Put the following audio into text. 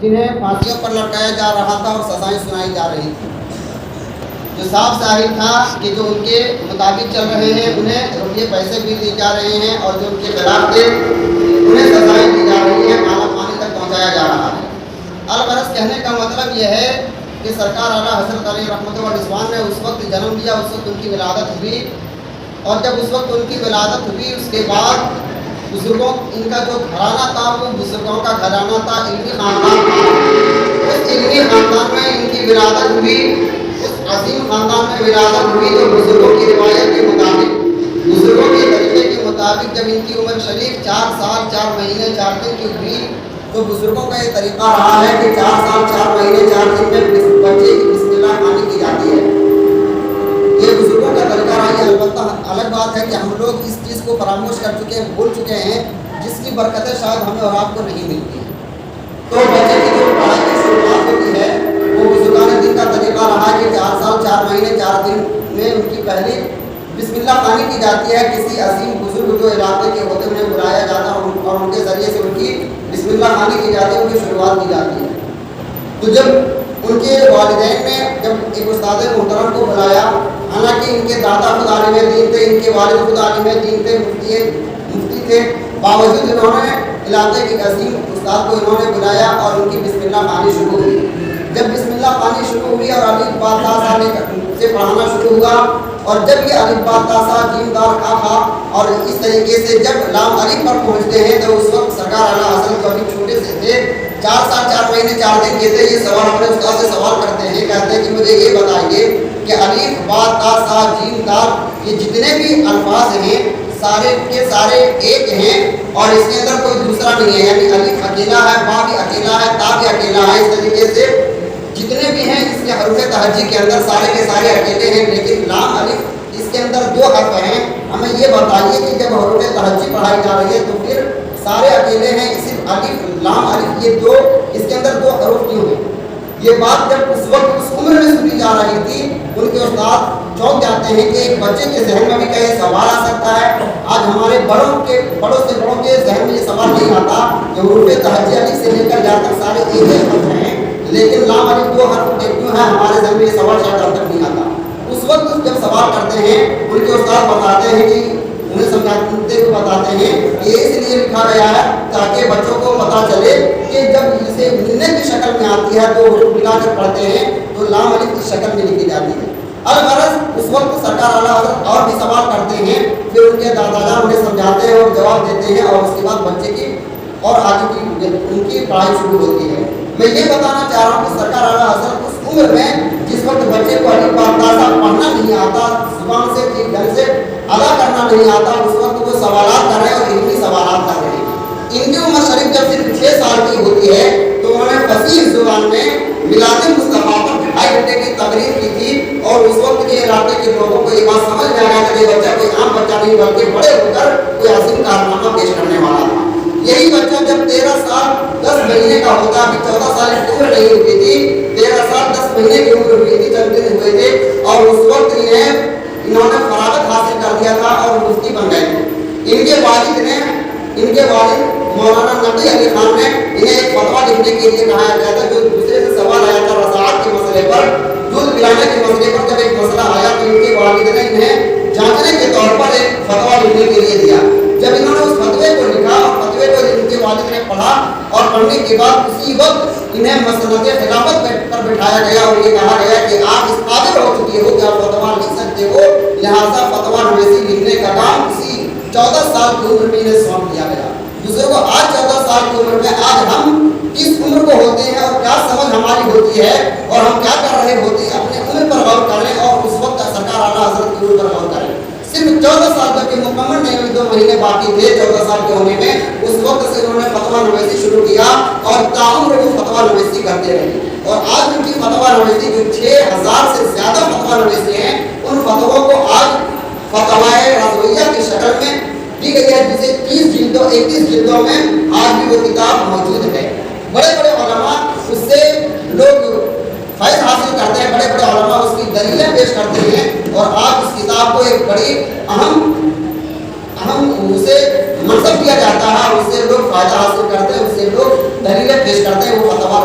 جنہیں پھانسیوں پر لٹکایا جا رہا تھا اور سزائیں سنائی جا رہی تھی۔ جو صاف ظاہر تھا کہ جو ان کے مطابق چل رہے ہیں انہیں روپیے پیسے بھی دیے جا رہے ہیں، اور جو ان کے خلاف تھے انہیں سزائیں دی جا رہی ہیں، اعلیٰ پانی تک پہنچایا جا رہا ہے۔ الغرض کہنے کا مطلب یہ ہے کہ سرکار اعلیٰ حضرت علیہ رحمۃ و رضوان نے اس وقت جنم لیا، اس وقت ان کی ولادت ہوئی، اور جب اس وقت ان کی ولادت ہوئی اس کے بعد بزرگوں ان کا جو گھرانہ تھا وہ بزرگوں کا گھرانہ تھا، علمی خاندان تھا۔ اس علمی خاندان میں ان کی ولادت ہوئی، اس عظیم خاندان میں ولادت ہوئی جو بزرگوں کی روایت کے مطابق، بزرگوں کے طریقے کے مطابق جب ان کی عمر شریف 4 سال 4 مہینے 4 دن کی ہوئی تو بزرگوں کا یہ طریقہ رہا ہے کہ 4 سال 4 مہینے 4 دن میں بچے کی بسم اللہ خوانی کی جاتی ہے۔ یہ بزرگوں کا طریقہ رہا ہے۔ البتہ الگ بات ہے کہ ہم لوگ اس چیز کو فراموش کر چکے ہیں، بھول چکے ہیں، جس کی برکتیں شاید ہمیں اور آپ کو نہیں ملتی۔ تو بچے کی جو پڑھائی کی شروعات ہوتی ہے وہ بزرگان دین کا طریقہ رہا ہے کہ 4 سال 4 مہینے 4 دن میں ان کی پہلی بسم اللہ خوانی کی جاتی ہے۔ کسی عظیم بزرگ جو علاقے کے ہوتے انہیں بلایا جاتا ہے اور ان کے ذریعے سے ان کی بسم اللہ خوانی کی جاتی ہے، ان کی شروعات کی جاتی ہے۔ تو جب ان کے والدین نے جب ایک استاد محترم کو بلایا، حالانکہ ان کے دادا خود عالم دین تھے، ان کے والد خود عالم دین تھے، مفتی تھے، باوجود انہوں نے علاقے کے عظیم استاد کو انہوں نے بلایا اور ان کی بسم اللہ خوانی شروع ہوئی۔ جب بسم اللہ خوانی شروع ہوئی اور الف با تا سا سے پڑھانا شروع ہوا، اور جب یہ الف با تا سا جیم دال کھا کھا اور اس طریقے سے جب لام الف پر پہنچتے ہیں تو اس وقت سرکار اعلیٰ حضرت کبھی چھوٹے سے تھے، 4 سال 4 مہینے 4 دن کے تھے، یہ سوال اپنے استاد سے سوال کرتے ہیں، کہتے ہیں کہ مجھے یہ بتائیے کہ الف با تا سا جیم دال یہ جتنے بھی الفاظ ہیں سارے کے سارے ایک ہیں اور اس کے اندر کوئی دوسرا نہیں ہے، یعنی الف اکیلا ہے، با بھی اکیلا ہے، تا بھی اکیلا ہے، اس طریقے سے جتنے بھی ہیں اس کے حروف تہجی کے اندر سارے کے سارے اکیلے ہیں، لیکن لام الف اس کے اندر 2 حرف ہیں۔ ہمیں یہ بتائیے کہ جب حروف تہجی پڑھائی جا رہی ہے تو پھر سارے اکیلے ہیں، صرف الف لام الف یہ 2 اس کے اندر 2 حروف کیوں ہیں؟ یہ بات جب اس وقت اس عمر میں سنی جا رہی تھی ان کے استاد چونک جاتے ہیں کہ ایک بچے کے ذہن میں بھی کہیں سوال آ سکتا ہے۔ آج ہمارے بڑوں سے بڑوں کے ذہن میں یہ سوال نہیں آتا کہ حروف تہجی الف سے لے کر جہاں تک سارے ایک حرف ہیں، لیکن لام الف 2 حرف کیوں ہے؟ ہمارے ذہن میں یہ سوال شاید اب تک نہیں آتا۔ اس وقت جب سوال کرتے ہیں ان کے استاد بتاتے ہیں کہ انہیں سمجھاتے ہوئے بتاتے ہیں کہ اس لیے لکھا گیا ہے تاکہ بچوں کو پتہ چلے کہ جب اسے ملنے کی شکل میں آتی ہے تو حروف ملا کر پڑھتے ہیں تو لام الف کی شکل میں لکھی جاتی ہے۔ الغرض اس وقت سرکار اعلیٰ حضرت اور بھی سوال کرتے ہیں، پھر ان کے دادا جان انہیں سمجھاتے ہیں اور جواب دیتے ہیں، اور اس کے بعد بچے کی اور آگے کی ان کی پڑھائی شروع ہوتی ہے۔ میں یہ بتانا چاہ رہا ہوں کہ سرکار اعلیٰ حضرت اس عمر میں جس وقت بچے کو الف با تا سا پڑھنا نہیں آتا، زبان سے ٹھیک ڈھنگ سے ادا کرنا نہیں آتا، اس وقت وہ سوالات کر رہے ہیں اور علمی سوالات کر رہے ہیں۔ ان کی عمر شریف جب صرف 6 سال کی ہوتی ہے تو انہوں نے فصیح زبان میں میلاد مصطفیٰ پر 2.5 گھنٹے کی تقریر کی تھی، اور اس وقت کے علاقے کے لوگوں کو یہ بات سمجھ میں آیا کہ یہ بچہ کوئی عام بچہ نہیں بلکہ بڑے ہو کر کوئی عظیم کارنامہ پیش کرنے والا تھا۔ یہی بچہ جب 13 سال 10 مہینے کا ہوتا، ابھی 14 سال کی عمر نہیں ہوئی تھی، 13 سال 10 مہینے کی عمر ہوئی تھی، چند دن ہوئے تھے، اور اس وقت انہوں نے فراغت حاصل کر دیا تھا اور مفتی بن گئے تھے۔ ان کے والد مولانا نقی علی خان نے انہیں ایک فتویٰ لکھنے کے لیے کہا گیا تھا، جو دوسرے سے سوال آیا تھا رضاعت کے مسئلے پر، دودھ پلانے کے مسئلے پر جب ایک مسئلہ آیا تو ان کے والد نے انہیں جانچنے کے طور پر ایک فتویٰ لکھنے کے لیے دیا۔ جب انہوں نے اس فتوے کو لکھا اور فتوے کو ان کے والد نے پڑھا اور پڑھنے کے بعد اسی وقت انہیں مسند خلافت پر بٹھایا گیا اور یہ کہا گیا کہ آپ اس قابل ہو چکے ہو کہ آپ فتویٰ لکھ سکتے ہو، لہٰذا فتویٰ نویسی لکھنے کا کام اسی 14 سال کی عمر میں انہیں سونپ دیا گیا۔ دوسروں کو آج 14 سال کی عمر میں آج ہم کس عمر کو ہوتے ہیں اور کیا سمجھ ہماری ہوتی ہے اور ہم کیا کر رہے ہوتے ہیں، اپنے عمر پر غور کریں اور اس وقت سرکار اعلیٰ حضرت کی عمر پر غور کریں۔ صرف 14 سال تک کے مکمل نہیں ہوئے، 2 مہینے باقی تھے 14 سال کے ہونے میں، اس وقت سے انہوں نے فتویٰ نویسی شروع کیا اور تاعمر وہ فتویٰ نویسی کرتے رہے، اور آج ان کی فتویٰ نویسی جو 6000 سے زیادہ فتویٰ نویسی ہیں، ان فتووں کو آج فتوائے رضویہ کی شکل میں دی گئی ہے، جسے 31 جلدوں میں آج بھی وہ کتاب موجود ہے۔ بڑے بڑے علماء اس سے لوگ فائدہ حاصل کرتے ہیں، بڑے بڑے علماء اس کی دلیلیں پیش کرتے ہیں، اور آج اس کتاب کو ایک بڑی اہم اسے منصب دیا جاتا ہے، اور اس سے لوگ فائدہ حاصل کرتے ہیں، اس سے لوگ دلیلیں پیش کرتے ہیں، وہ فتویٰ